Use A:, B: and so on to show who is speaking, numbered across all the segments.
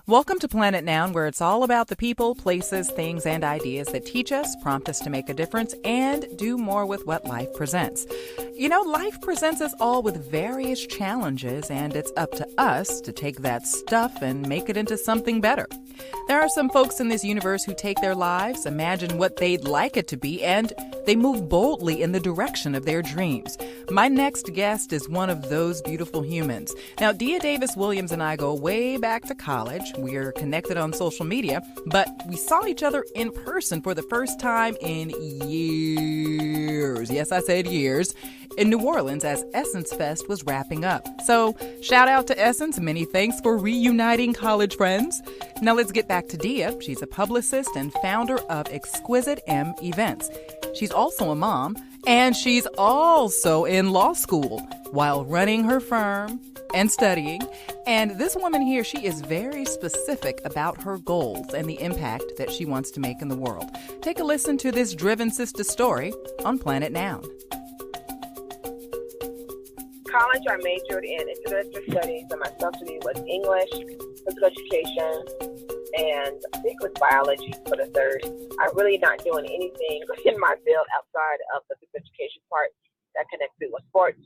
A: Welcome to Planet Noun, where it's all about the people, places, things, and ideas that teach us, prompt us to make a difference, and do more with what life presents. You know, life presents us all with various challenges, and it's up to us to take that stuff and make it into something better. There are some folks in this universe who take their lives, imagine what they'd like it to be, and they move boldly in the direction of their dreams. My next guest is one of those beautiful humans. Now, Deia Davis-Williams and I go way back to college. We're connected on social media, but we saw each other in person for the first time in years. Yes, I said years. In New Orleans as Essence Fest was wrapping up. So, shout out to Essence. Many thanks for reuniting college friends. Now let's get back to Deia. She's a publicist and founder of ExquisteM Events. She's also a mom, and she's also in law school while running her firm and studying. And this woman here, she is very specific about her goals and the impact that she wants to make in the world. Take a listen to this driven sister story on Planet Noun.
B: College, I majored in introductory studies, and my subsidy was English, physical education, and I think it was biology for the third. I'm really not doing anything in my field outside of the physical education part that connects it with sports.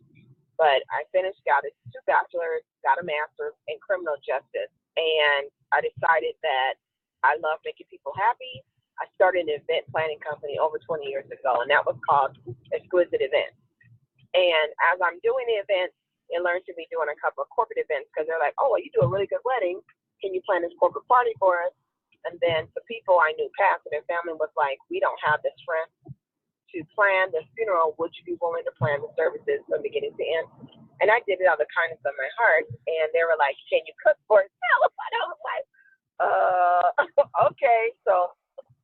B: But I finished, got 2 bachelors, got a master's in criminal justice, and I decided that I love making people happy. I started an event planning company over 20 years ago, and that was called Exquisite Events. And as I'm doing the events, it learned to be doing a couple of corporate events because they're like, oh, well, you do a really good wedding. Can you plan this corporate party for us? And then the people I knew past and their family was like, we don't have the strength to plan the funeral. Would you be willing to plan the services from beginning to end? And I did it out of the kindness of my heart. And they were like, can you cook for us? And I was like, okay. So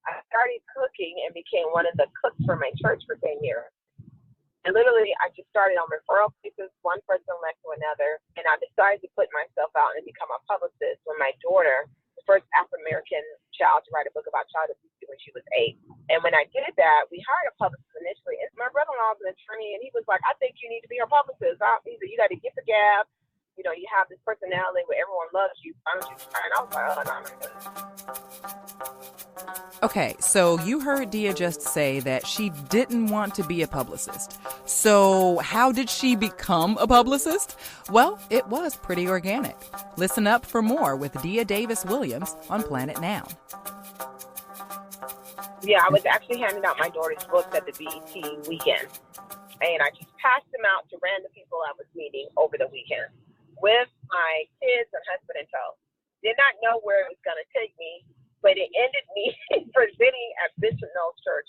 B: I started cooking and became one of the cooks for my church for 10 years. And literally, I just started on referral basis, one person led to another, and I decided to put myself out and become a publicist when my daughter, the first African-American child to write a book about child abuse when she was 8. And when I did that, we hired a publicist initially. And my brother-in-law was an attorney, and he was like, I think you need to be our publicist. He said, you got to get the gab. You know, you have this personality where everyone loves you. Why don't you try? And I was like, oh, no, I'm not good.
A: Okay, so you heard Deia just say that she didn't want to be a publicist. So how did she become a publicist? Well, it was pretty organic. Listen up for more with Deia Davis-Williams on Planet Noun.
B: Yeah, I was actually handing out my daughter's books at the BET weekend. And I just passed them out to random people I was meeting over the weekend with my kids and husband in tow. Did not know where it was going to take me, but it ended me presenting at Bishop Knowles Church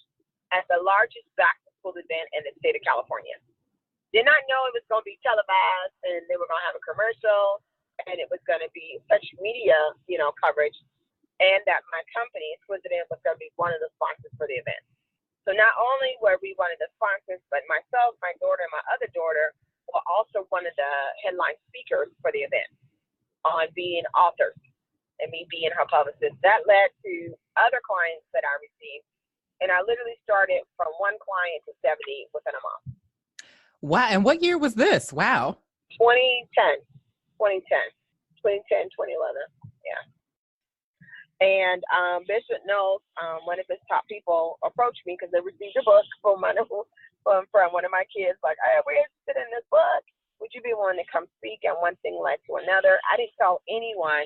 B: at the largest back-to-school event in the state of California. Did not know it was going to be televised, and they were going to have a commercial, and it was going to be such media, coverage, and that my company, ExquisteM, was going to be one of the sponsors for the event. So not only were we one of the sponsors, but myself, my daughter, and my other daughter were also one of the headline speakers for the event on being authors and me being her publicist. That led to other clients that I received. And I literally started from one client to 70 within a month.
A: Wow. And what year was this? Wow.
B: 2010, 2011. Yeah. And Bishop Knowles, one of his top people, approached me because they received a book from one of my kids. Like, hey, we're interested in this book. Would you be willing to come speak? And one thing led to another. I didn't tell anyone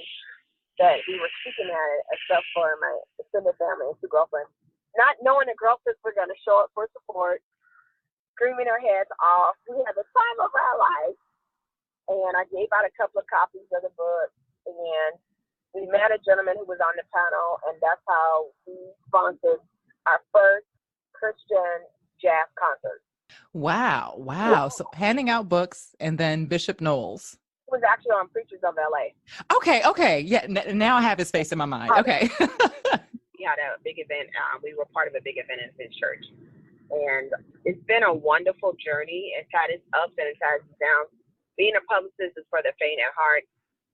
B: that we were speaking at it except for my extended family and 2 girlfriends. Not knowing the girlfriends were going to show up for support, screaming our heads off. We had the time of our life. And I gave out a couple of copies of the book. And we met a gentleman who was on the panel, and that's how we sponsored our first Christian jazz concert.
A: Wow. So handing out books and then Bishop Knowles.
B: It was actually on Preachers of LA.
A: Okay. Yeah, now I have his face in my mind. Okay.
B: We had a big event. We were part of a big event in his church. And it's been a wonderful journey. It's had its ups and it's had its downs. Being a publicist is for the faint at heart.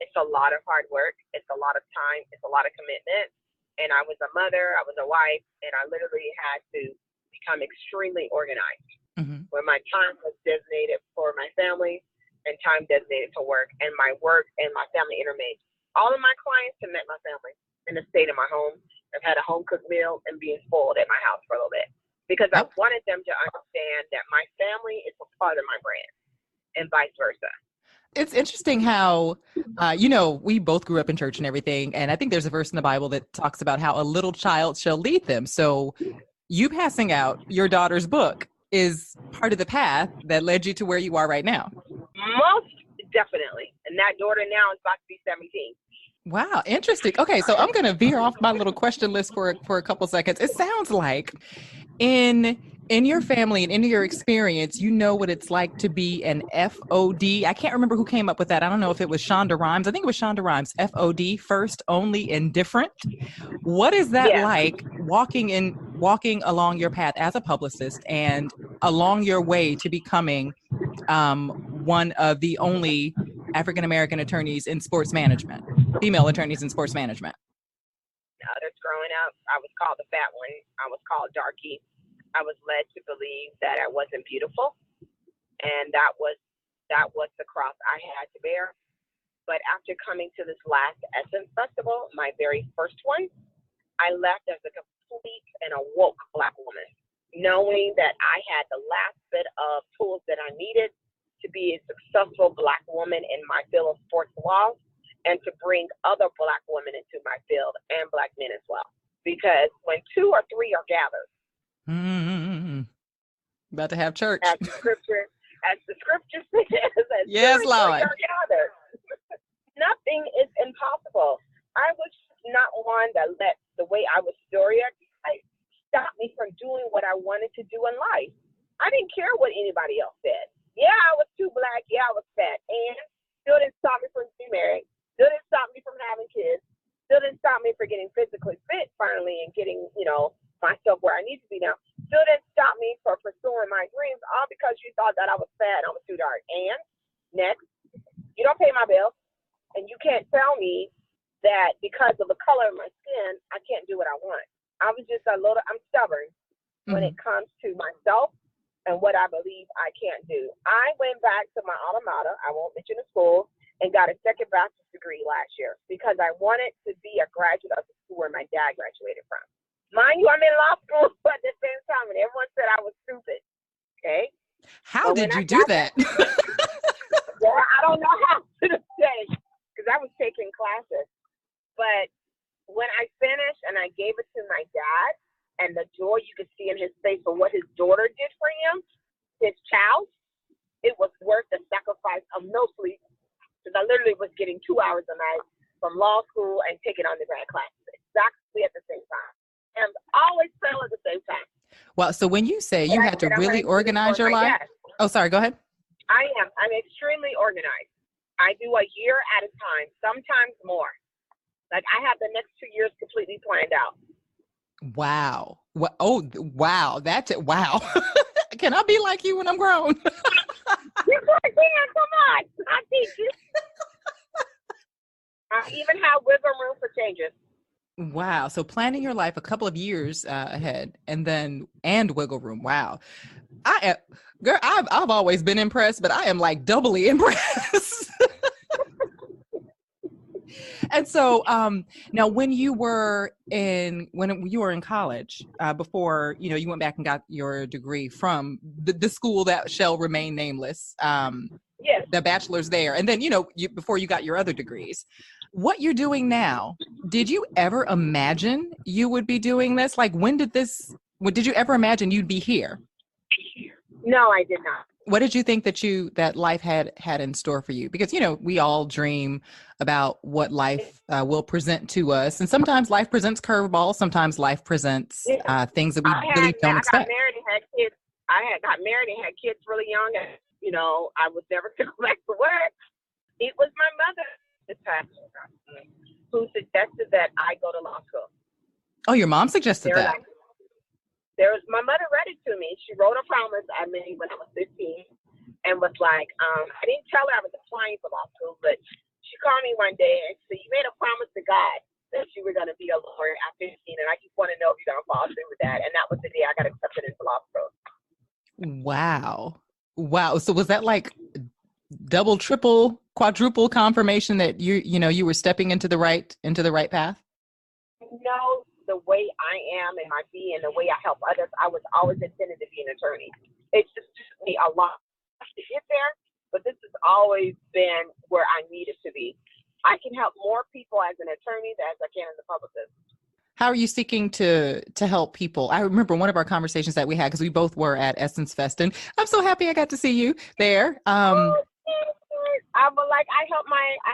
B: It's a lot of hard work. It's a lot of time. It's a lot of commitment. And I was a mother. I was a wife. And I literally had to become extremely organized. Mm-hmm. Where my time was designated for my family and time designated for work. And my work and my family intermixed. all of my clients have met my family and have stayed in my home. I've had a home cooked meal and being spoiled at my house for a little bit because I wanted them to understand that my family is a part of my brand and vice versa.
A: It's interesting how, we both grew up in church and everything. And I think there's a verse in the Bible that talks about how a little child shall lead them. So you passing out your daughter's book is part of the path that led you to where you are right now.
B: Most definitely. And that daughter now is about to be 17.
A: Wow, interesting. Okay, so I'm going to veer off my little question list for a couple seconds. It sounds like in your family and in your experience, you know what it's like to be an FOD. I can't remember who came up with that. I don't know if it was Shonda Rhimes. I think it was Shonda Rhimes. FOD, first, only, indifferent. What is that like walking along your path as a publicist and along your way to becoming one of the only African-American attorneys in sports management, female attorneys in sports management?
B: Others growing up, I was called the fat one. I was called darky. I was led to believe that I wasn't beautiful, and that was the cross I had to bear. But after coming to this last Essence Festival, my very first one, I left as a complete and a woke Black woman, knowing that I had the last bit of tools that I needed to be a successful Black woman in my field of sports law, and to bring other Black women into my field and Black men as well. Because when 2 or 3 are gathered,
A: about to have church.
B: As the scripture says,
A: yes, Lord.
B: Nothing is impossible. I was not one that let the way I was stereotyped stop me from doing what I wanted to do in life. I didn't care what anybody else said. Yeah, I was too Black. Yeah, I was fat. And still didn't stop me from being married. Still didn't stop me from having kids. Still didn't stop me from getting physically fit finally and getting, myself where I need to be now. Still didn't stop me from pursuing my dreams, all because you thought that I was fat and I was too dark. And next, you don't pay my bills, and you can't tell me that because of the color of my skin, I can't do what I want. I'm stubborn when it comes to myself and what I believe I can't do. I went back to my alma mater, I won't mention the school, and got a second bachelor's degree last year because I wanted to be a graduate of the school where my dad graduated from. Mind you, I'm in law school at the same time, and everyone said I was stupid. Okay?
A: How did you do that?
B: Well, I don't know how to say, because I was taking classes. But when I finished and I gave it to my dad, and the joy you could see in his face for what his daughter did for him, his child, it was worth the sacrifice of no sleep, because I literally was getting 2 hours a night from law school and taking undergrad classes exactly at the same time. And always fell at the same time.
A: Well, so when you say you had to really organize your life. Oh, sorry, go ahead.
B: I'm extremely organized. I do a year at a time, sometimes more. Like I have the next 2 years completely planned out.
A: Wow. Wow. Wow. Can I be like you when I'm grown?
B: You can, come on. I'll teach you. I even have wiggle room for changes.
A: Wow. So planning your life a couple of years ahead and wiggle room. Wow. I've always been impressed, but I am like doubly impressed. And so now when you were in college, before, you went back and got your degree from the school that shall remain nameless,
B: yes,
A: the bachelor's there. And then, before you got your other degrees, what you're doing now, did you ever imagine you would be doing this? Like, did you ever imagine you'd be here?
B: No, I did not.
A: What did you think that life had in store for you? Because, we all dream about what life will present to us. And sometimes life presents curveballs. Sometimes life presents things that we really don't expect.
B: I got married and had kids. I got married and had kids really young. And, I was never going to go back to work. It was my mother, who suggested that I go to law school.
A: Oh, your mom suggested that?
B: My mother read it to me. She wrote a promise I made when I was 15 and was like, I didn't tell her I was applying for law school, but she called me one day and said, you made a promise to God that you were going to be a lawyer at 15, and I just want to know if you're going to follow through with that. And that was the day I got accepted into law school.
A: Wow. So was that like double, triple quadruple confirmation that you were stepping into the right path?
B: Know the way I am and my being, the way I help others, I was always intended to be an attorney. It just took me a lot to get there, but this has always been where I needed to be. I can help more people as an attorney than as I can as a publicist.
A: How are you seeking to help people? I remember one of our conversations that we had, because we both were at Essence Fest, and I'm so happy I got to see you there.
B: I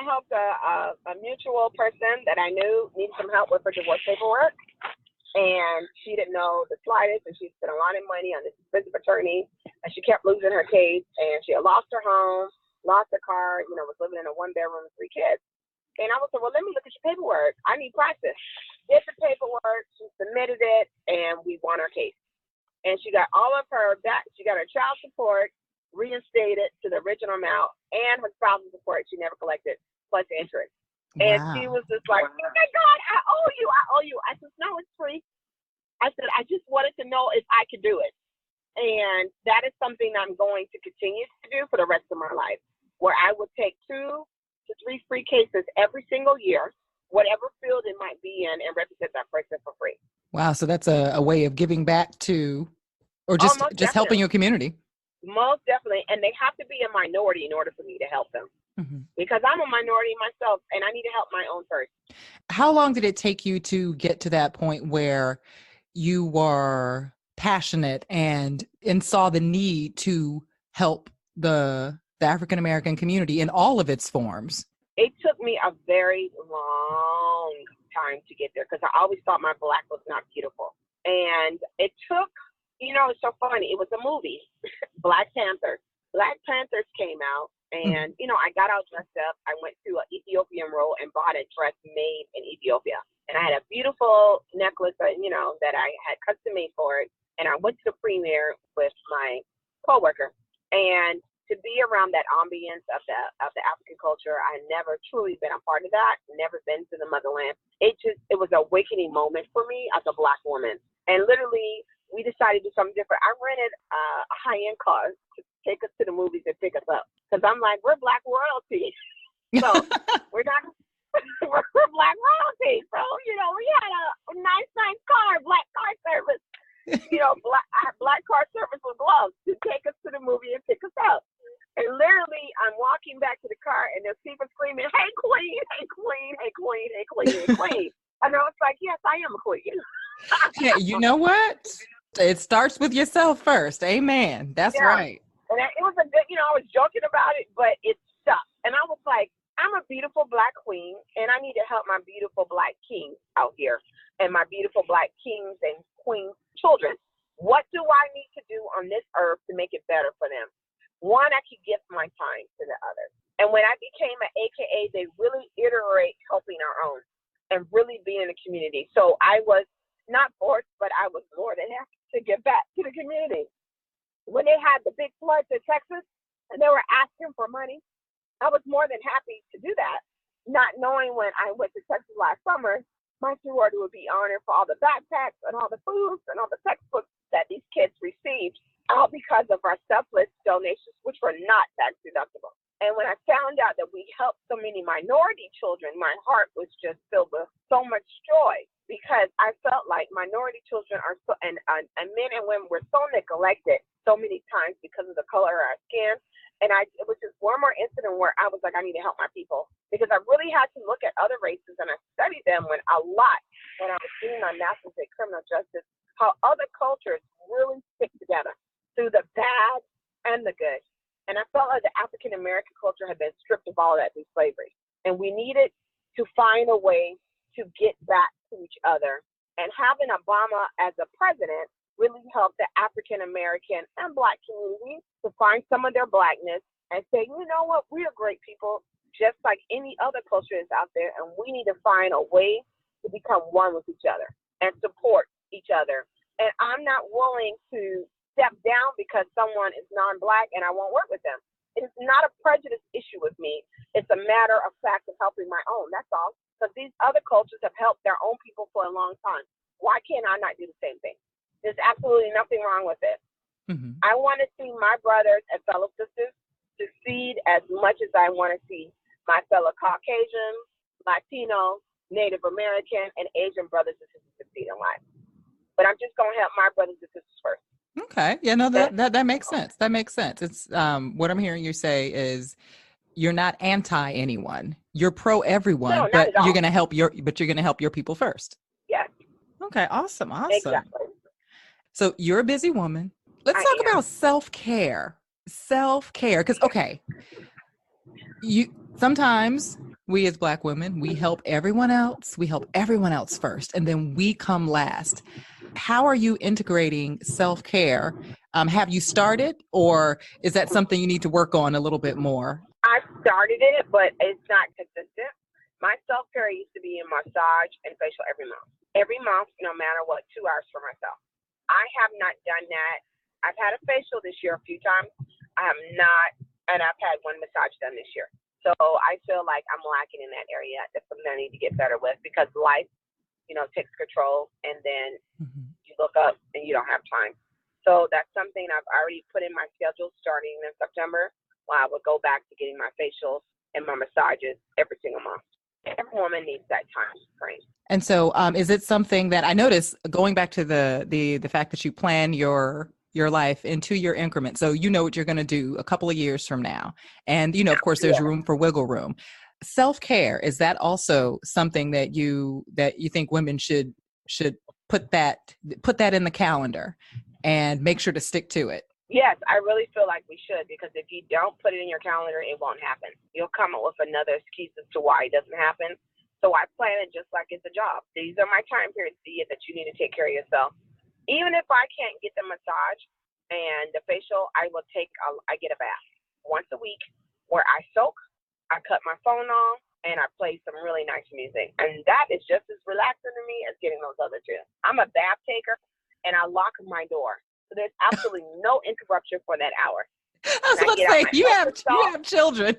B: helped a mutual person that I knew needed some help with her divorce paperwork, and she didn't know the slightest, and she spent a lot of money on this expensive attorney, and she kept losing her case, and she had lost her home, lost her car, was living in a 1-bedroom with 3 kids. And I was like, well, let me look at your paperwork. I need practice. Did the paperwork, she submitted it, and we won our case. And she got all of her back. She got her child support reinstated to the original amount, and her spousal support she never collected, plus interest. Wow. And she was just like, oh my God, I owe you. I said, no, it's free. I said, I just wanted to know if I could do it. And that is something I'm going to continue to do for the rest of my life, where I would take 2 to 3 free cases every single year, whatever field it might be in, and represent that person for free.
A: Wow. So that's a way of giving back to, or just helping your community.
B: Most definitely. And they have to be a minority in order for me to help them. Mm-hmm. Because I'm a minority myself, and I need to help my own first.
A: How long did it take you to get to that point where you were passionate and saw the need to help the African-American community in all of its forms?
B: It took me a very long time to get there, because I always thought my Black was not beautiful. And it took, it's so funny. It was a movie, Black Panther. Black Panthers came out, and, I got all dressed up. I went to an Ethiopian role and bought a dress made in Ethiopia. And I had a beautiful necklace, that I had custom made for it. And I went to the premiere with my coworker. And to be around that ambience of the African culture, I had never truly been a part of that, never been to the motherland. It was an awakening moment for me as a Black woman. And literally, we decided to do something different. I rented a high-end car to take us to the movies and pick us up. Because I'm like, we're Black royalty. So we're not, we're Black royalty. So, we had a nice car, Black car service. Black car service with gloves to take us to the movie and pick us up. And literally, I'm walking back to the car, and there's people screaming, hey, queen, hey, queen, hey, queen, hey, queen, hey, queen. And I was like, yes, I am a queen.
A: Yeah, you know what? It starts with yourself first. Amen. That's right.
B: And it was a good, I was joking about it, but it stuck. And I was like, I'm a beautiful Black queen, and I need to help my beautiful Black kings out here, and my beautiful Black kings and queens children. What do I need to do on this earth to make it better for them? One, I could give my time to the others. And when I became an AKA, they really iterate helping our own and really being in the community. So I was not forced, but I was more than happy to give back to the community. When they had the big floods in Texas and they were asking for money, I was more than happy to do that, not knowing when I went to Texas last summer, my sorority would be honored for all the backpacks and all the foods and all the textbooks that these kids received, all because of our selfless donations, which were not tax deductible. And when I found out that we helped so many minority children, my heart was just filled with so much joy, because I felt like minority children are so, and men and women were so neglected so many times because of the color of our skin. And it was just one more incident where I was like, I need to help my people, because I really had to look at other races, and I studied them when I was doing my master's in criminal justice, how other cultures really stick together through the bad and the good. And I felt like the African American culture had been stripped of all that through slavery. And we needed to find a way to get back to each other. And having Obama as a president really helped the African American and Black community to find some of their Blackness and say, you know what, we are great people, just like any other culture is out there. And we need to find a way to become one with each other and support each other. And I'm not willing to step down because someone is non-Black and I won't work with them. It is not a prejudice issue with me. It's a matter of fact of helping my own. That's all. Because these other cultures have helped their own people for a long time. Why can't I not do the same thing? There's absolutely nothing wrong with it. Mm-hmm. I want to see my brothers and fellow sisters succeed as much as I want to see my fellow Caucasian, Latino, Native American, and Asian brothers and sisters succeed in life. But I'm just going to help my brothers and sisters first.
A: Okay. Yeah, no, that makes sense. That makes sense. It's what I'm hearing you say is you're not anti anyone. You're pro everyone,
B: No,
A: but you're going to help your people first.
B: Yes.
A: Okay. Awesome.
B: Exactly.
A: So you're a busy woman. Let's talk about self-care. Self-care. Because, okay, sometimes we as Black women, we help everyone else. We help everyone else first, and then we come last. How are you integrating self-care? Have you started, or is that something you need to work on a little bit more?
B: I started it, but it's not consistent. My self-care used to be a massage and facial every month. Every month, no matter what, 2 hours for myself. I have not done that. I've had a facial this year a few times. I have not, and I've had one massage done this year. So I feel like I'm lacking in that area. That's something I need to get better with, because life, takes control, and then you look up and you don't have time. So that's something I've already put in my schedule starting in September, where I would go back to getting my facials and my massages every single month. Every woman needs that time frame.
A: And so is it something that I notice, going back to the fact that you plan your life in 2-year increments, so you know what you're going to do a couple of years from now, and of course there's room for wiggle room. Self-care, is that also something that you think women should put that in the calendar and make sure to stick to it?
B: Yes, I really feel like we should, because if you don't put it in your calendar, it won't happen. You'll come up with another excuse as to why it doesn't happen. So I plan it just like it's a job. These are my time periods that you need to take care of yourself. Even if I can't get the massage and the facial, I get a bath once a week where I soak, I cut my phone off, and I play some really nice music. And that is just as relaxing to me as getting those other two. I'm a bath taker, and I lock my door. So there's absolutely no interruption for that hour.
A: I was about to say, you have children,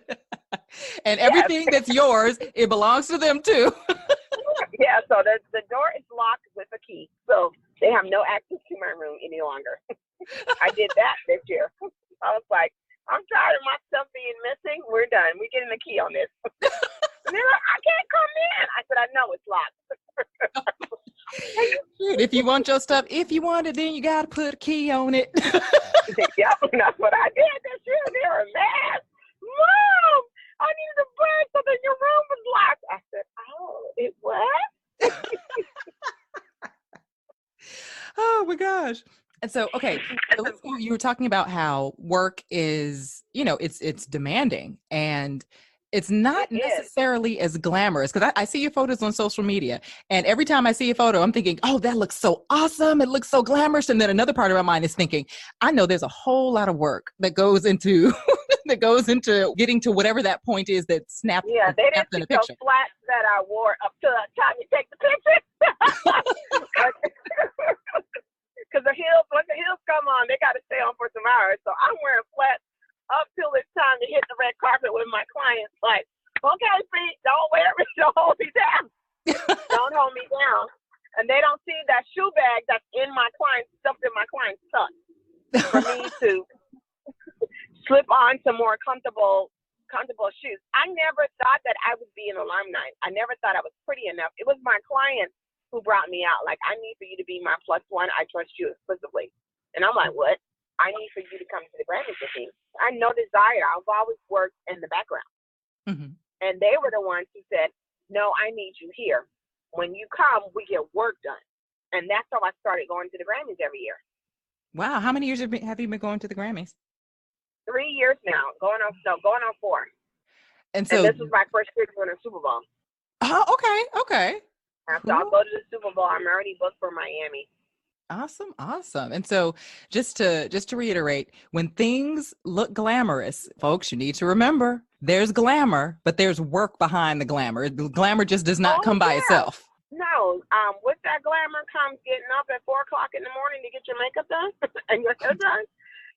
A: and everything that's yours, it belongs to them too.
B: Yeah, so the door is locked with a key, so they have no access to my room any longer. I did that this year. I was like, I'm tired of my stuff being missing. We're done. We're getting the key on this. And they're like, I can't come in. I said, I know it's locked.
A: If you want your stuff, if you want it, then you got to put a key on it.
B: Yeah, that's what I did this year. They were mad. Mom, I needed a break so that your room was locked. I said, oh, it was?
A: Oh my gosh. And so, okay, so you were talking about how work is, it's demanding, and it's not necessarily as glamorous, because I see your photos on social media, and every time I see a photo, I'm thinking, oh, that looks so awesome. It looks so glamorous. And then another part of my mind is thinking, I know there's a whole lot of work that goes into getting to whatever that point is that snapped in a picture. Yeah, they didn't see those
B: flats that I wore up to the time you take the picture. Because once the heels come on, they got to stay on for some hours. So I'm wearing flats up till it's time to hit the red carpet with my clients. Like, okay, feet, don't wear me, don't hold me down. Don't hold me down. And they don't see that shoe bag that's in my client's, stuffed in my client's tuck. For me to slip on some more comfortable shoes. I never thought that I would be an alumni. I never thought I was pretty enough. It was my clients who brought me out. Like, I need for you to be my +1. I trust you exclusively. And I'm like, what? I need for you to come to the Grammys with me. I know desire. I've always worked in the background. Mm-hmm. And they were the ones who said, no, I need you here. When you come, we get work done. And that's how I started going to the Grammys every year.
A: Wow. How many years have you been going to the Grammys?
B: 3 years now. Going on 4. And
A: so
B: this was my first year doing a Super Bowl.
A: Oh, okay.
B: So I'll go to the Super Bowl. I'm already booked for Miami.
A: Awesome. And so just to reiterate, when things look glamorous, folks, you need to remember there's glamour, but there's work behind the glamour. The glamour just does not come by itself.
B: No, with that glamour comes getting up at 4 o'clock in the morning to get your makeup done and your hair done.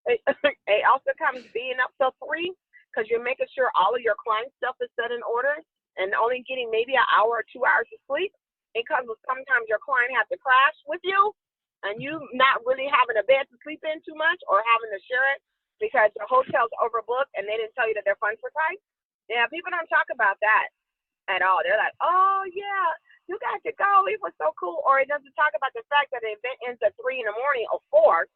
B: It also comes being up till 3 because you're making sure all of your client stuff is set in order and only getting maybe an hour or 2 hours of sleep. It comes with sometimes your client has to crash with you and you not really having a bed to sleep in too much or having to share it. because the hotel's overbooked and they didn't tell you that their funds were tight. Yeah, people don't talk about that at all. They're like, oh, yeah, you got to go. It was so cool. Or it doesn't talk about the fact that the event ends at 3 in the morning or 4,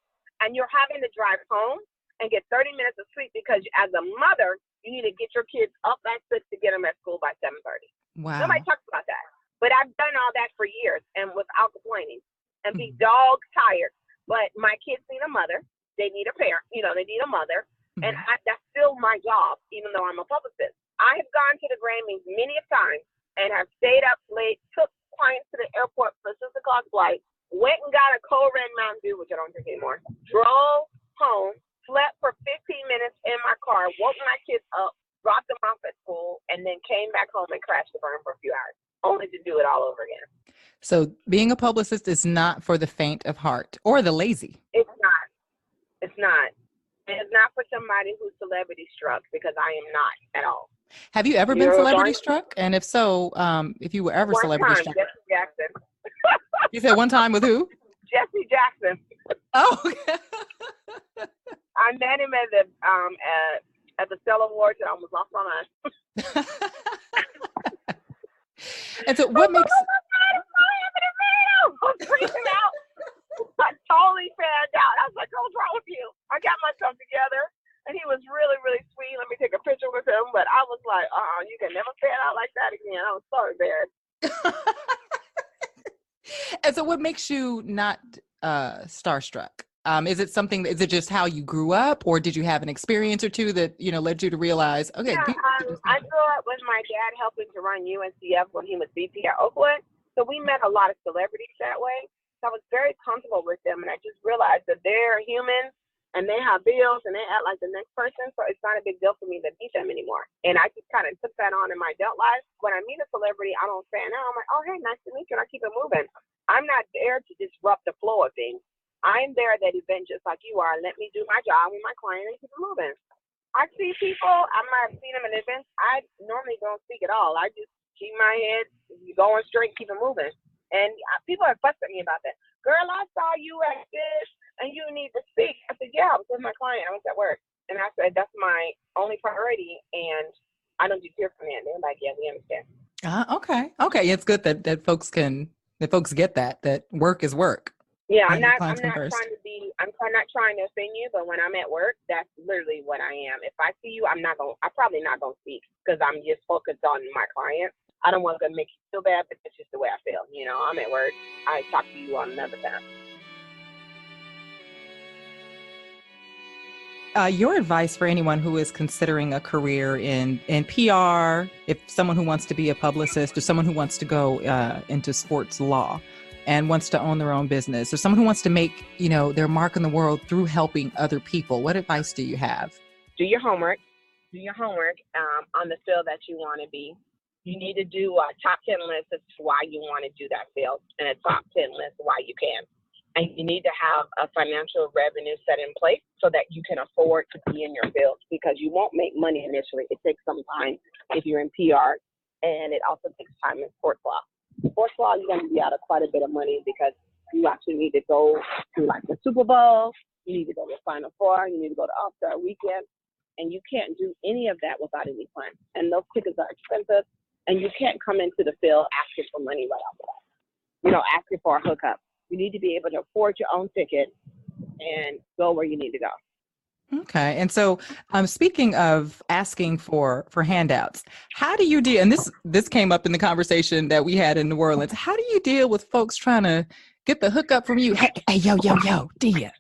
B: and you're having to drive home and get 30 minutes of sleep because as a mother, you need to get your kids up at 6 to get them at school by 7:30.
A: Wow.
B: Nobody talks about that. But I've done all that for years and without complaining and be dog tired. But my kids need a mother. They need a parent. They need a mother. And that's still my job, even though I'm a publicist. I have gone to the Grammys many a time and have stayed up late, took clients to the airport for a 6 o'clock flight, went and got a cold red Mountain Dew, which I don't drink anymore, drove home, slept for 15 minutes in my car, woke my kids up, dropped them off at school, and then came back home and crashed the burn for a few hours, only to do it all over again.
A: So being a publicist is not for the faint of heart or the lazy.
B: It's not. It's not. It's not for somebody who's celebrity struck, because I am not at all.
A: Have you ever been celebrity struck? And if so, if you were ever celebrity struck.
B: Jesse Jackson.
A: You said one time with who?
B: Jesse Jackson.
A: Oh, okay.
B: I met him at the Stella Awards and I almost lost my mind.
A: And so what makes...
B: I was freaking out. I totally fanned out. I was like, what's wrong with you? I got myself together. And he was really, really sweet. Let me take a picture with him. But I was like, you can never fan out like that again. I was so embarrassed.
A: And so what makes you not starstruck? Is it just how you grew up, or did you have an experience or two that, led you to realize, okay.
B: Yeah, I grew up with my dad helping to run UNCF when he was VP at Oakwood. So we met a lot of celebrities that way. So I was very comfortable with them. And I just realized that they're humans and they have bills and they act like the next person. So it's not a big deal for me to meet them anymore. And I just kind of took that on in my adult life. When I meet a celebrity, I don't fan out. I'm like, oh, hey, nice to meet you. And I keep it moving. I'm not there to disrupt the flow of things. I'm there at that event just like you are. Let me do my job with my client and keep it moving. I see people, I might have seen them at events. I normally don't speak at all. I just keep my head going straight, keep it moving. And people have fussed at me about that. Girl, I saw you at this and you need to speak. I said, yeah, I was with my client. I was at work. And I said, that's my only priority. And I don't just hear from them. They're like, yeah, we understand.
A: Okay. Okay. It's good that folks get that work is work.
B: Yeah, I'm not trying to offend you, but when I'm at work, that's literally what I am. If I see you, I'm probably not going to speak because I'm just focused on my client. I don't want to make you feel bad, but it's just the way I feel. I'm at work. I talk to you on another time.
A: Your advice for anyone who is considering a career in PR, if someone who wants to be a publicist or someone who wants to go into sports law and wants to own their own business, or someone who wants to make, their mark in the world through helping other people, what advice do you have?
B: Do your homework. On the field that you want to be. You need to do a top 10 list as to why you want to do that field and a top 10 list why you can. And you need to have a financial revenue set in place so that you can afford to be in your field, because you won't make money initially. It takes some time if you're in PR, and it also takes time in sports law. Sports law, you're going to be out of quite a bit of money because you actually need to go to like the Super Bowl, you need to go to the Final Four, you need to go to All-Star Weekend, and you can't do any of that without any fun. And those tickets are expensive, and you can't come into the field asking for money right off the bat. Asking for a hookup. You need to be able to afford your own ticket and go where you need to go.
A: Okay. And so speaking of asking for handouts, how do you deal, and this came up in the conversation that we had in New Orleans, how do you deal with folks trying to get the hookup from you? Hey, yo, Deia,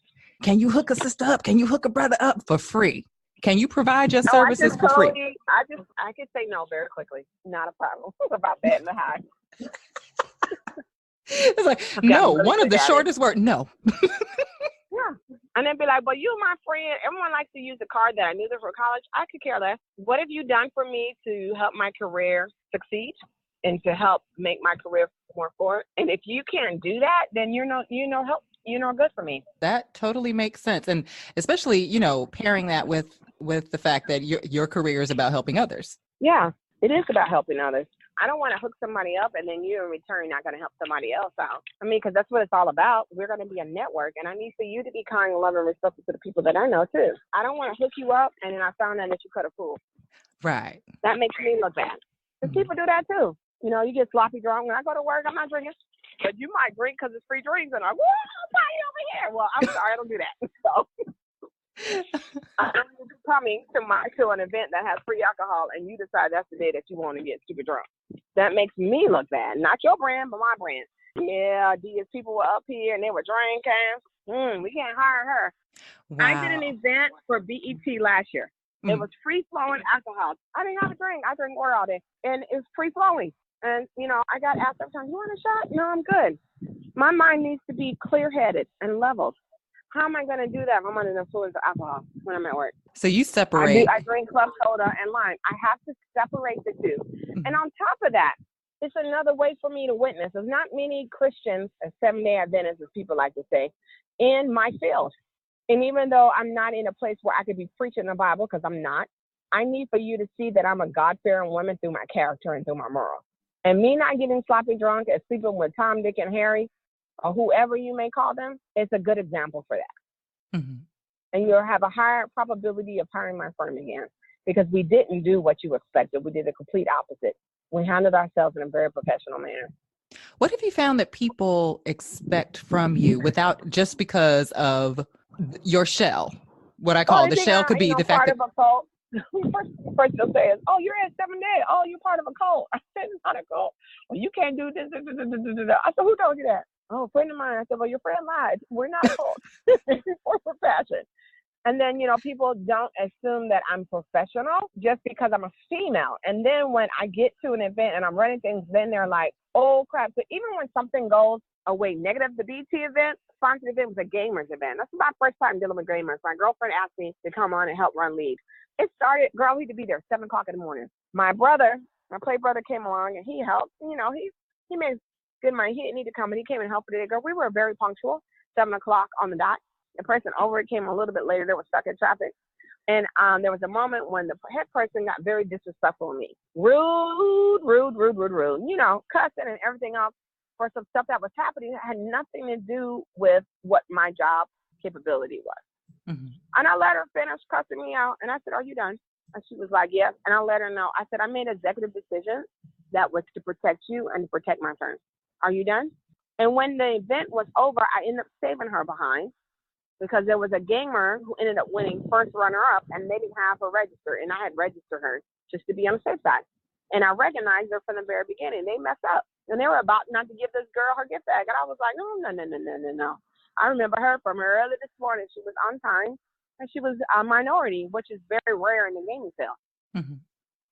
A: can you hook a sister up? Can you hook a brother up for free? Can you provide your services for free?
B: I can say no very quickly. Not a problem about that in the house.
A: It's like, no, one of the shortest words, no.
B: Yeah. And then be like, well, you're my friend. Everyone likes to use the card that I knew them for college. I could care less. What have you done for me to help my career succeed and to help make my career more forward? And if you can't do that, then you're no good for me.
A: That totally makes sense. And especially, pairing that with the fact that your career is about helping others.
B: Yeah, it is about helping others. I don't want to hook somebody up and then you in return not going to help somebody else out. I mean, because that's what it's all about. We're going to be a network, and I need for you to be kind, loving, and respectful to the people that I know too. I don't want to hook you up and then I found out that you cut a fool.
A: Right.
B: That makes me look bad. Because people do that too. You know, you get sloppy drunk. When I go to work, I'm not drinking. But you might drink because it's free drinks. And I'm, whoa, party over here. Well, I'm sorry, I don't do that. So I'm coming to an event that has free alcohol, and you decide that's the day that you want to get super drunk. That makes me look bad. Not your brand, but my brand. Yeah, these people were up here and they were drinking. We can't hire her. Wow. I did an event for BET last year. It was free-flowing alcohol. I didn't have a drink. I drink water all day. And it was free-flowing. And, you know, I got asked every time, you want a shot? No, I'm good. My mind needs to be clear-headed and leveled. How am I going to do that if I'm under the influence of alcohol when I'm at work?
A: So you separate.
B: I drink club soda and lime. I have to separate the two. And on top of that, it's another way for me to witness. There's not many Christians, Seventh-day Adventists, as people like to say, in my field. And even though I'm not in a place where I could be preaching the Bible, because I'm not, I need for you to see that I'm a God-fearing woman through my character and through my morals. And me not getting sloppy drunk and sleeping with Tom, Dick, and Harry, or whoever you may call them, it's a good example for that. And you'll have a higher probability of hiring my firm again, because we didn't do what you expected. We did the complete opposite. We handled ourselves in a very professional manner.
A: What have you found that people expect from you without just because of your shell? What I call the shell could be the fact that... First they'll say is, oh, you're at 7 Day. Oh, you're part of a cult. I said, it's not a cult. Well, you can't do this. I said, who told you that? Oh, a friend of mine. I said, well, your friend lied. We're not a cult. We're for fashion. And then, you know, people don't assume that I'm professional just because I'm a female. And then when I get to an event and I'm running things, then they're like, oh, crap. So even when something goes away negative, the BT event, sponsored event was a gamers event. That's my first time dealing with gamers. My girlfriend asked me to come on and help run league. It started, girl, we had to be there 7 o'clock in the morning. My play brother came along and he helped. You know, he made good money. He didn't need to come, but he came and helped today. Girl, we were very punctual, 7 o'clock on the dot. The person over it came a little bit later. They were stuck in traffic. And there was a moment when the head person got very disrespectful to me. Rude. You know, cussing and everything else for some stuff that was happening that had nothing to do with what my job capability was. And I let her finish cussing me out. And I said, are you done? And she was like, yes. And I let her know. I said, I made an executive decision that was to protect you and to protect my firm. Are you done? And when the event was over, I ended up saving her behind because there was a gamer who ended up winning first runner-up, and they didn't have her register. And I had registered her just to be on the safe side. And I recognized her from the very beginning. They messed up. And they were about not to give this girl her gift bag. And I was like, no. I remember her from early this morning. She was on time, and she was a minority, which is very rare in the gaming field.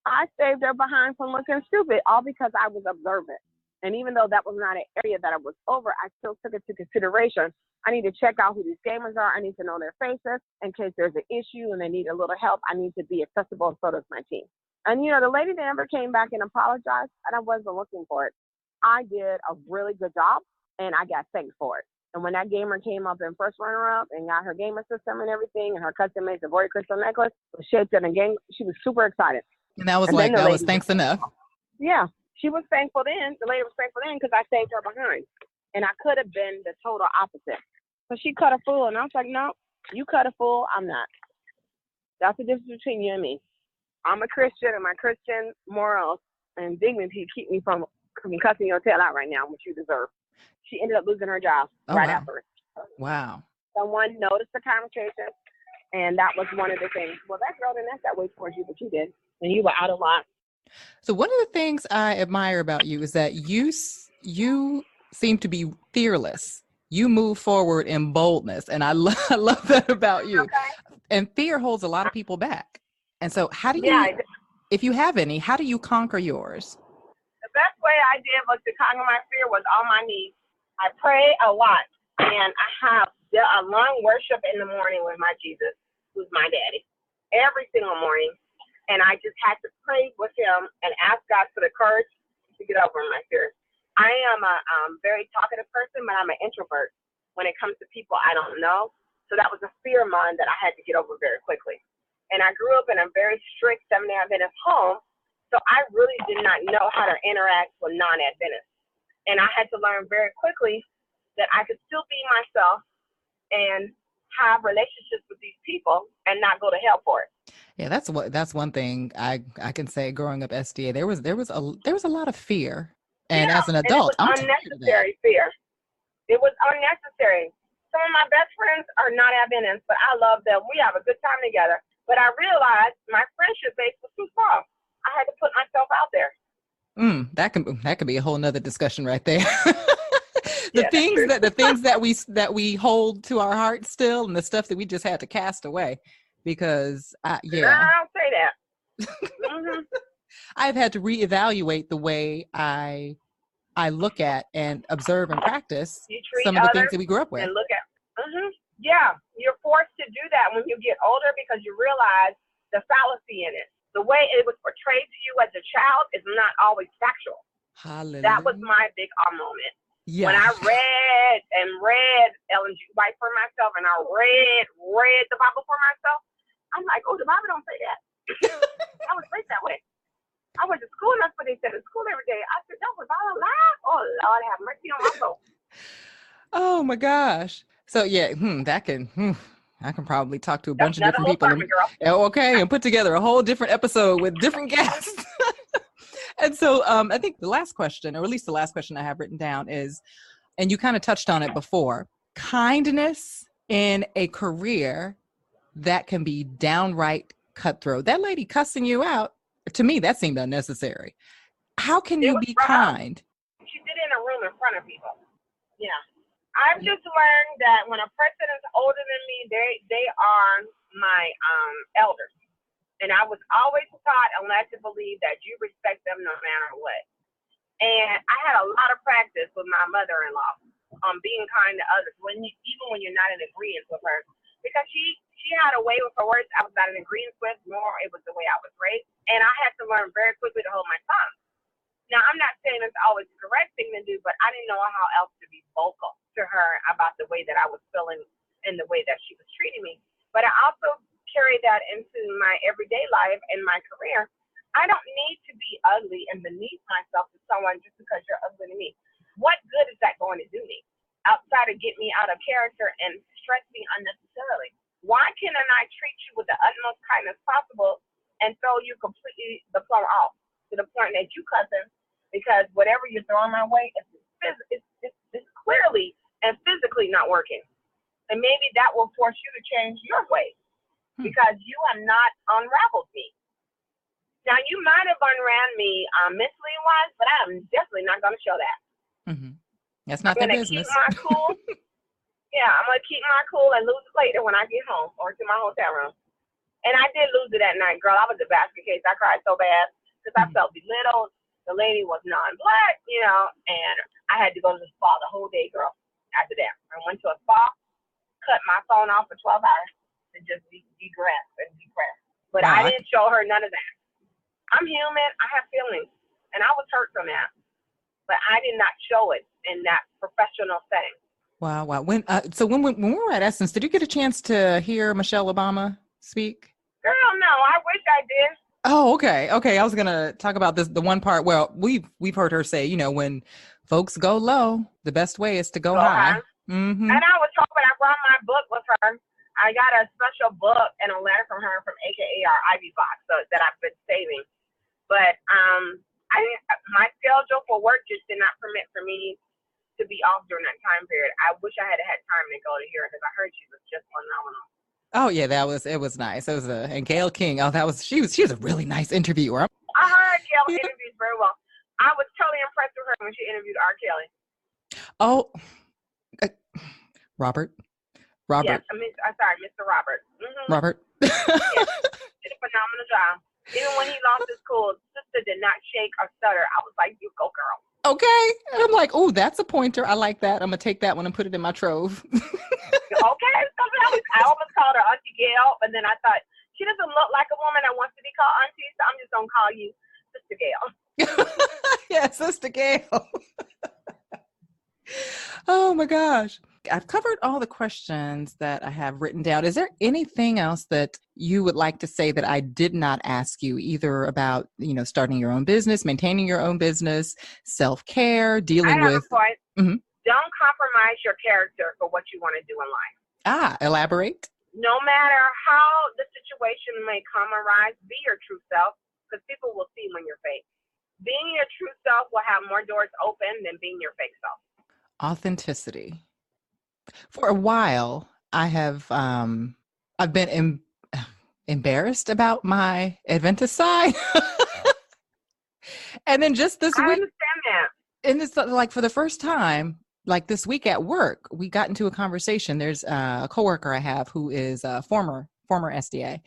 A: I saved her behind from looking stupid, all because I was observant. And even though that was not an area that I was over, I still took it to consideration. I need to check out who these gamers are. I need to know their faces in case there's an issue and they need a little help. I need to be accessible, and so does my team. And, you know, the lady never came back and apologized, and I wasn't looking for it. I did a really good job, and I got thanked for it. And when that gamer came up in first runner-up and got her gamer system and everything, and her custom-made Savoy crystal necklace was shaped in a game, she was super excited. And that was that was thanks enough.
B: Yeah. She was thankful then. The lady was thankful then because I saved her behind. And I could have been the total opposite. So she cut a fool, and I was like, no, you cut a fool, I'm not. That's the difference between you and me. I'm a Christian, and my Christian morals and dignity keep me from cussing your tail out right now, which you deserve. She ended up losing her job afterwards.
A: Wow.
B: Someone noticed the conversation, and that was one of the things. Well, that girl didn't act that way towards you, but you did, and you were out of line.
A: So one of the things I admire about you is that you seem to be fearless. You move forward in boldness, and I love that about you. Okay. And fear holds a lot of people back. And so how do you, if you have any, how do you conquer yours?
B: The best way I did was to conquer my fear was on my knees. I pray a lot, and I have a long worship in the morning with my Jesus, who's my daddy, every single morning. And I just had to pray with him and ask God for the courage to get over my fear. I am a very talkative person, but I'm an introvert when it comes to people I don't know. So that was a fear of mine that I had to get over very quickly. And I grew up in a very strict Seventh-day Adventist home. So I really did not know how to interact with non-Adventists. And I had to learn very quickly that I could still be myself and have relationships with these people and not go to hell for it.
A: Yeah, that's one thing I can say. Growing up SDA, there was a lot of fear, and
B: Yeah,
A: as an
B: and it
A: adult,
B: was
A: I'm tired of that.
B: unnecessary fear. It was unnecessary. Some of my best friends are not Adventists, but I love them. We have a good time together. But I realized my friendship base was too small. I had to put myself out there.
A: That could be a whole nother discussion right there.
B: Yeah,
A: the things that we hold to our hearts still, and the stuff that we just had to cast away, because
B: I don't say that. Mm-hmm.
A: I've had to reevaluate the way I look at and observe and practice some of the things that we grew up with.
B: And look at, yeah, you're forced to do that when you get older because you realize the fallacy in it. The way it was portrayed to you as a child is not always factual.
A: Hallelujah.
B: That was my big moment.
A: Yeah.
B: When I read Ellen G. White for myself, and I read the Bible for myself, I'm like, oh, the Bible don't say that. I was raised that way. I went to school, and that's what they said in school every day. I said, that was all a lie? Oh, Lord, have mercy on my soul.
A: Oh, my gosh. So, yeah, I can probably talk to a bunch of different people. And put together a whole different episode with different guests. And so I think the last question, or at least the last question I have written down is, and you kind of touched on it before, kindness in a career that can be downright cutthroat. That lady cussing you out, to me, that seemed unnecessary. How can you be kind?
B: She did it in a room in front of people. Yeah. I've just learned that when a person is older than me, they are my elders. And I was always taught and led to believe that you respect them no matter what. And I had a lot of practice with my mother-in-law on being kind to others, even when you're not in agreement with her. Because she had a way with her words I was not in agreement with, nor it was the way I was raised. And I had to learn very quickly to hold my tongue. Now, I'm not saying it's always the correct thing to do, but I didn't know how else to be vocal to her about the way that I was feeling and the way that she was treating me. But I also carry that into my everyday life and my career. I don't need to be ugly and beneath myself to someone just because you're ugly to me. What good is that going to do me outside of get me out of character and stress me unnecessarily? Why can't I treat you with the utmost kindness possible and throw you completely the plumb off to the point that you cussing because whatever you're throwing my way is clearly and physically not working. And maybe that will force you to change your ways because you have not unraveled me. Now, you might have unran me mentally wise, but I'm definitely not going to show that.
A: Mm-hmm. That's not their business.
B: I'm going to keep my cool. Yeah, I'm going to keep my cool and lose it later when I get home or to my hotel room. And I did lose it that night, girl. I was a basket case. I cried so bad because I felt belittled. The lady was non-black, and I had to go to the spa the whole day, girl, after that. I went to a spa, cut my phone off for 12 hours to just degress and depress. But wow, I didn't show her none of that. I'm human. I have feelings, and I was hurt from that. But I did not show it in that professional setting.
A: Wow. When we were at Essence, did you get a chance to hear Michelle Obama speak?
B: Girl, no. I wish I did.
A: Oh, okay. I was gonna talk about the one part. Well, we've heard her say, when folks go low, the best way is to go high. Mm-hmm. And
B: I was hoping I brought my book with her. I got a special book and a letter from her from AKAR Ivy Box that I've been saving. But my schedule for work just did not permit for me to be off during that time period. I wish I had had time to go to hear her because I heard she was just phenomenal.
A: Oh yeah, it was nice. It was and Gail King. Oh, she was a really nice interviewer.
B: I heard Gail interviewed very well. I was totally impressed with her when she interviewed R. Kelly.
A: Oh, Robert.
B: Yes, Mr. Robert. Mm-hmm.
A: Robert.
B: Yes, did a phenomenal job. Even when he lost his cool, sister did not shake or stutter. I was like, you go, girl.
A: Okay. And I'm like, oh, that's a pointer. I like that. I'm going to take that one and put it in my trove.
B: Okay. I almost called her Auntie Gail, but then I thought, she doesn't look like a woman that wants to be called Auntie, so I'm just going to call you Sister Gail.
A: Yeah, Sister Gail. Oh, my gosh. I've covered all the questions that I have written down. Is there anything else that you would like to say that I did not ask you, either about, starting your own business, maintaining your own business, self-care, dealing
B: I have
A: with...
B: a point.
A: Mhm.
B: Don't compromise your character for what you want to do in life.
A: Elaborate.
B: No matter how the situation may come arise, be your true self, because people will see when you're fake. Being your true self will have more doors open than being your fake self.
A: Authenticity. For a while, I've been embarrassed about my Adventist side. And then just this
B: I
A: week,
B: understand that.
A: and it's like for the first time, like this week at work, we got into a conversation. There's a coworker I have who is a former SDA.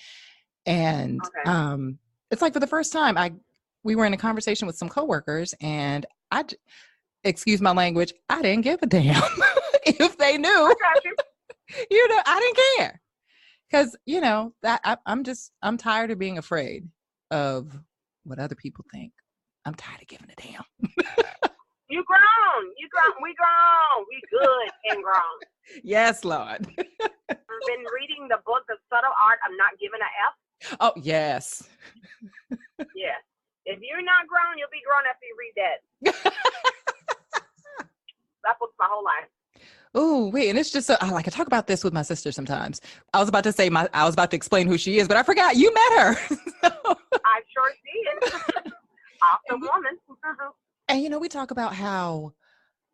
A: And
B: Okay.
A: it's like for the first time, we were in a conversation with some coworkers, and excuse my language, I didn't give a damn if they knew.
B: I got you.
A: I didn't care, because that I'm tired of being afraid of what other people think. I'm tired of giving a damn.
B: You grown, we grown, we good and grown.
A: Yes, Lord.
B: I've been reading the book, The Subtle Art of Not Giving a F.
A: Oh, yes.
B: Yeah. If you're not grown, you'll be grown after you read that. That book's my whole life.
A: Oh, wait. And it's just, I talk about this with my sister sometimes. I was about to explain who she is, but I forgot you met her.
B: I sure did. Awesome woman.
A: And, we talk about how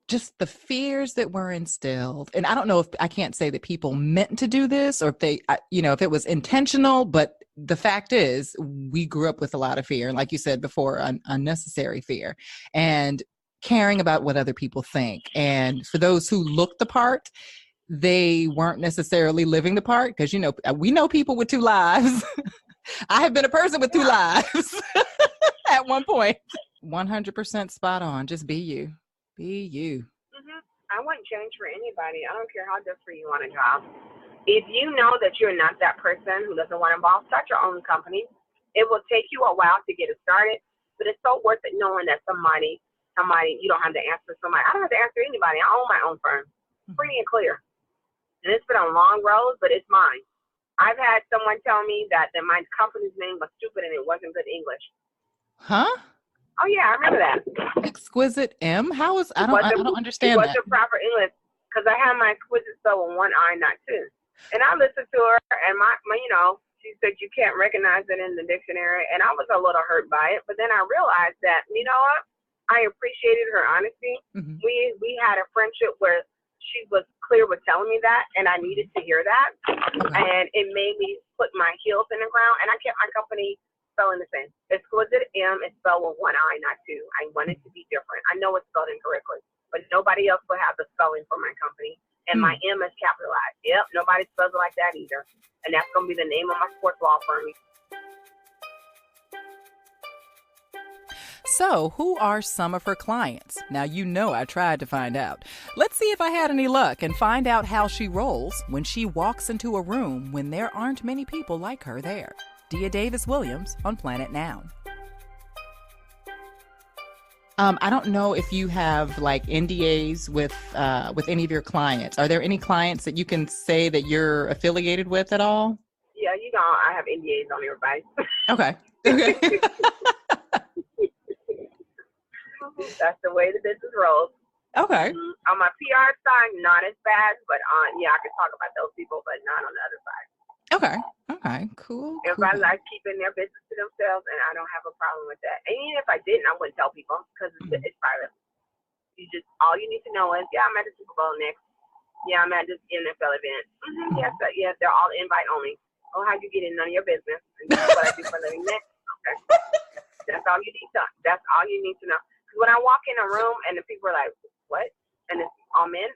A: just the fears that were instilled. And I don't know, if I can't say that people meant to do this, or if if it was intentional, but the fact is we grew up with a lot of fear. And like you said before, unnecessary fear, and caring about what other people think. And for those who looked the part, they weren't necessarily living the part, because, we know people with two lives. I have been a person with two lives at one point. 100% spot on. Just be you. Be you.
B: Mm-hmm. I wouldn't change for anybody. I don't care how desperate you want a job. If you know that you're not that person who doesn't want to involve, start your own company. It will take you a while to get it started, but it's so worth it knowing that somebody, you don't have to answer somebody. I don't have to answer anybody. I own my own firm. Pretty and clear. And it's been a long road, but it's mine. I've had someone tell me that my company's name was stupid and it wasn't good English.
A: Huh?
B: Oh yeah, I remember that.
A: ExquisteM? How is, I don't understand that.
B: It wasn't proper English, because I had my exquisite spell with one I, not two. And I listened to her, and my she said you can't recognize it in the dictionary, and I was a little hurt by it. But then I realized that, you know what? I appreciated her honesty. Mm-hmm. We had a friendship where she was clear with telling me that, and I needed to hear that. Okay. And it made me put my heels in the ground, and I kept my company spelling the same. ExquisteM is spelled with one I, not two. I want it to be different. I know it's spelled incorrectly, but nobody else will have the spelling for my company. And my M is capitalized. Yep, nobody spells it like that either. And that's going to be the name of my sports law firm.
A: So, who are some of her clients? Now, I tried to find out. Let's see if I had any luck and find out how she rolls when she walks into a room when there aren't many people like her there. Deia Davis-Williams on Planet Noun. I don't know if you have like NDAs with any of your clients. Are there any clients that you can say that you're affiliated with at all?
B: Yeah, I have NDAs on everybody.
A: Okay.
B: That's the way the business rolls.
A: Okay.
B: On my PR side, not as bad, but I can talk about those people, but not on the other side.
A: Okay. Cool.
B: Everybody likes keeping their business to themselves, and I don't have a problem with that. And even if I didn't, I wouldn't tell people, because it's private. All you need to know is, I'm at the Super Bowl next. Yeah, I'm at this NFL event. Mm-hmm. Yes, they're all invite only. Oh, how'd you get in? None of your business. And this is what I do for a living next. Okay. That's all you need to. That's all you need to know. Because when I walk in a room and the people are like, "What?" and it's all men,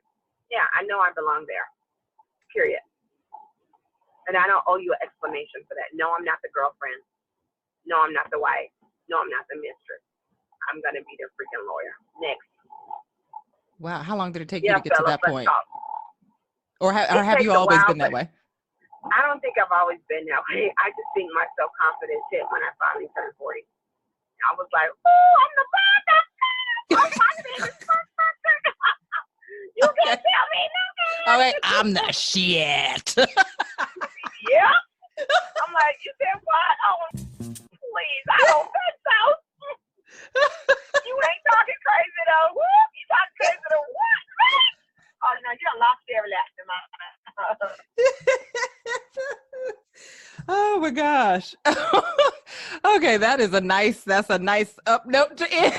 B: I know I belong there. Period. And I don't owe you an explanation for that. No, I'm not the girlfriend. No, I'm not the wife. No, I'm not the mistress. I'm going to be the freaking lawyer. Next.
A: Wow. How long did it take you to get to that point?
B: Talk.
A: Or have you always been that way?
B: I don't think I've always been that way. I just think my self-confidence hit when I finally turned 40. I was like, "Oh, I'm the bad. I'm positive. You can't tell me nothing."
A: All right, I'm the shit.
B: Yeah. I'm like, you said what? Oh, please, I don't think so. You ain't talking crazy though. Whoop, you talking crazy though. What? Oh no, you done lost every last of mine.
A: Oh my gosh. Okay, that's a nice up note to end.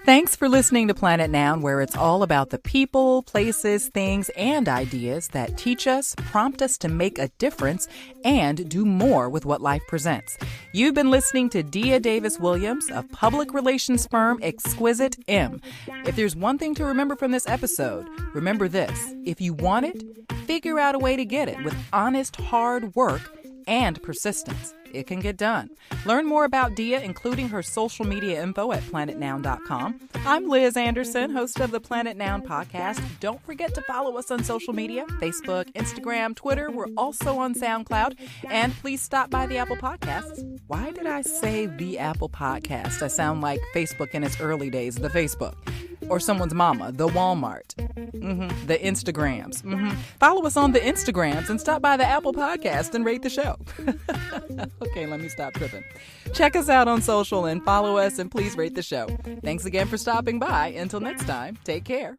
A: Thanks for listening to Planet Noun, where it's all about the people, places, things, and ideas that teach us, prompt us to make a difference, and do more with what life presents. You've been listening to Deia Davis-Williams of public relations firm ExquisteM. If there's one thing to remember from this episode, remember this. If you want it, figure out a way to get it with honest, hard work and persistence. It can get done. Learn more about Deia, including her social media info at planetnoun.com. I'm Liz Anderson, host of the Planet Noun podcast. Don't forget to follow us on social media, Facebook, Instagram, Twitter. We're also on SoundCloud. And please stop by the Apple Podcasts. Why did I say the Apple Podcast? I sound like Facebook in its early days, the Facebook. Or someone's mama, the Walmart, the Instagrams. Follow us on the Instagrams and stop by the Apple Podcast and rate the show. Okay, let me stop tripping. Check us out on social and follow us, and please rate the show. Thanks again for stopping by. Until next time, take care.